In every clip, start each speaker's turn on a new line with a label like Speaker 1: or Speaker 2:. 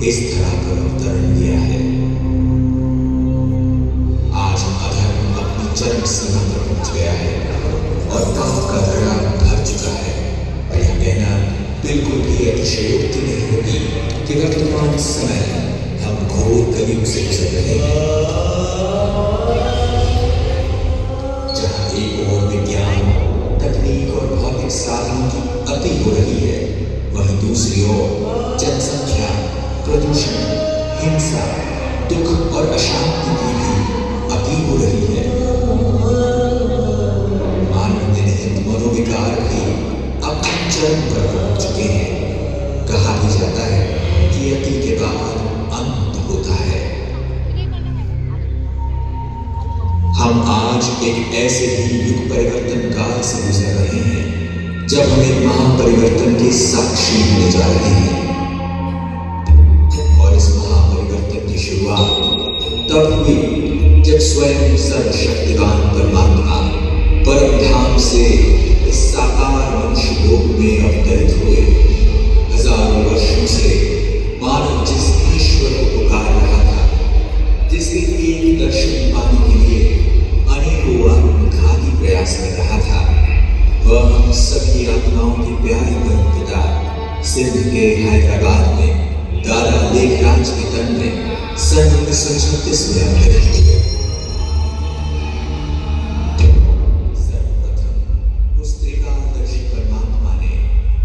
Speaker 1: इस धरा पर अवतरण लिया है। आज अधर्म अपनी चरम सीमा पर पहुंच गया है और पाप का घड़ा भर चुका है। यह कहना बिल्कुल भी अतिशयोक्ति नहीं होगी कि वर्तमान समय हम घोर कलयुग से गुजर रहे हैं, जहां एक ओर विज्ञान, तकनीक और भौतिक साधनों की अति हो रही है, वहीं दूसरी ओर जनसंख्या, प्रदूषण, हिंसा, दुख और अशांति की भी अति हो रही है। मानव निर्मित मनोविकार भी अब चरम पर पहुंच चुके हैं। कहा भी जाता है कि अति के बाद अंत होता है। हम आज एक ऐसे ही युग परिवर्तन काल से गुजर रहे हैं जब हम एक महापरिवर्तन के साक्षी होने जा रहे हैं। और इस महापरिवर्तन की शुरुआत तब हुई जब स्वयं सर्वशक्तिवान परमात्मा परम धाम से इस साकार मनुष्य लोक में अवतरित हुए। हजारों वर्षों से मानव जिस ईश्वर को पुकार रहा था, जिसे एक दर्शन पाने के लिए अनेकों आत्मघाती प्रयास कर रहा था, वह हम सभी आत्माओं के प्यारे परम पिता सिंध के हैदराबाद में दादा लेखराज के तन में सन 1936 में अवतरित हुए। सर्वप्रथम उस त्रिकालदर्शी परमात्मा ने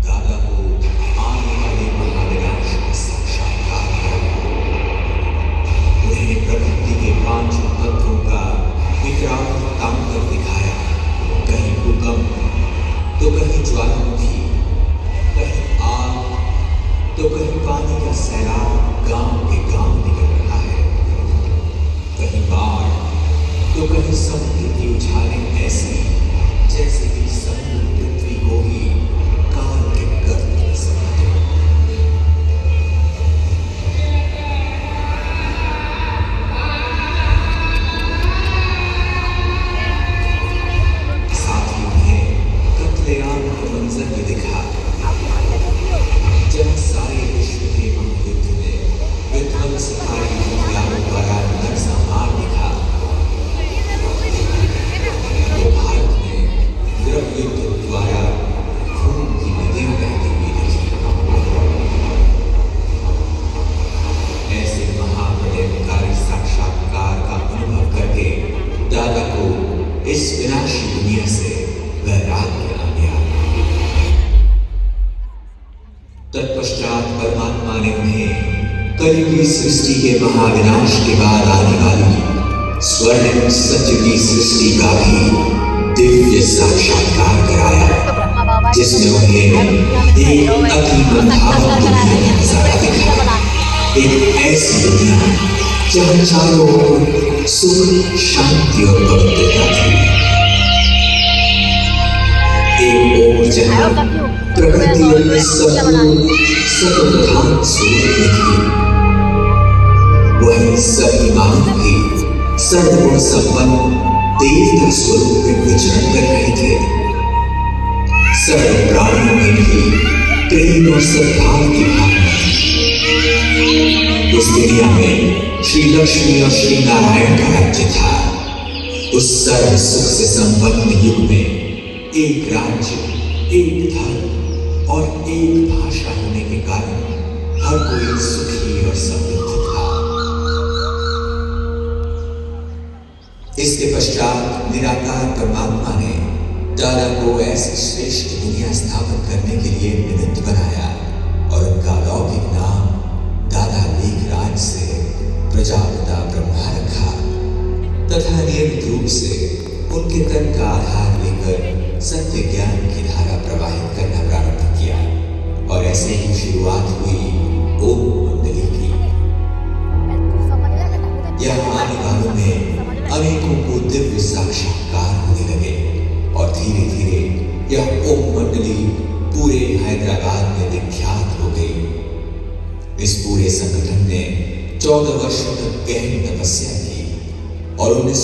Speaker 1: दादा को आने वाले महाविनाश का साक्षात्कार किया। उन्हें प्रकृति के 5 तत्वों का विकराल तांडव दिखाया। कहीं भूकंप, तो कहीं ज्वालामुखी, कहीं आग, तो कहीं पानी का सैलाब गांव के गांव निकल रहा है। कहीं बाढ़, तो कहीं समुद्र की उछालें ऐसी जैसे कि समुद्र पृथ्वी को ही काल के गर्त में समेटे। साथ ही उन्हें कत्लेआम का मंजर भी दिखा, जब सारे विश्व के महायुद्ध में विध्वंसकारी हथियारों द्वारा नरसंहार दिखा, तो भारत में द्रव्य युद्ध द्वारा खून की नदियां बहती हुई दिखी। ऐसे महाप्रलयकारी साक्षात्कार का अनुभव करके दादा को इस विनाशी दुनिया से वैराग्य आ गया। तत्पश्चात परमात्मा ने उन्हें कलयुगी सृष्टि के महाविनाश के बाद आने वाली स्वर्णिम सत्य की सृष्टि का भी दिव्य साक्षात्कार कराया, जिसमें उन्हें एक अति मनभावक दुनिया का नजारा दिखा। एक ऐसी दुनिया जहाँ चारों ओर सुख, शांति और पवित्रता थी। एक ओर जहाँ प्रकृति अपने सर्वप्रधान स्वरूप में थी, वहीं सभी मानव भी सर्वगुण संपन्न देवता स्वरूप में विचरण कर रहे थे। सर्व प्राणियों में भी प्रेम और सद्भाव की भावना थी। उस दुनिया में श्री लक्ष्मी और श्री नारायण का राज्य था। उस सर्व सुख से संपन्न युग में एक राज्य, एक धर्म और एक भाषा होने के कारण हर कोई सुखी और समृद्ध था। इसके पश्चात निराकार परमात्मा ने दादा को ऐसी श्रेष्ठ दुनिया स्थापित करने के लिए निमित्त बनाया और उनका अलौकिक नाम दादा लेखराज से प्रजापिता ब्रह्मा रखा तथा नियमित रूप से उनके तन का आधार लेकर सत्य ज्ञान की धारा प्रवाहित करना प्रारंभ किया। और ऐसे ही शुरुआत हुई ओम मंडली की। यहाँ आने वालों में अनेकों को दिव्य साक्षात्कार होने लगे और धीरे धीरे यह ओम मंडली पूरे हैदराबाद में विख्यात हो गई। इस पूरे संगठन ने 14 वर्षों तक गहरी तपस्या की और 19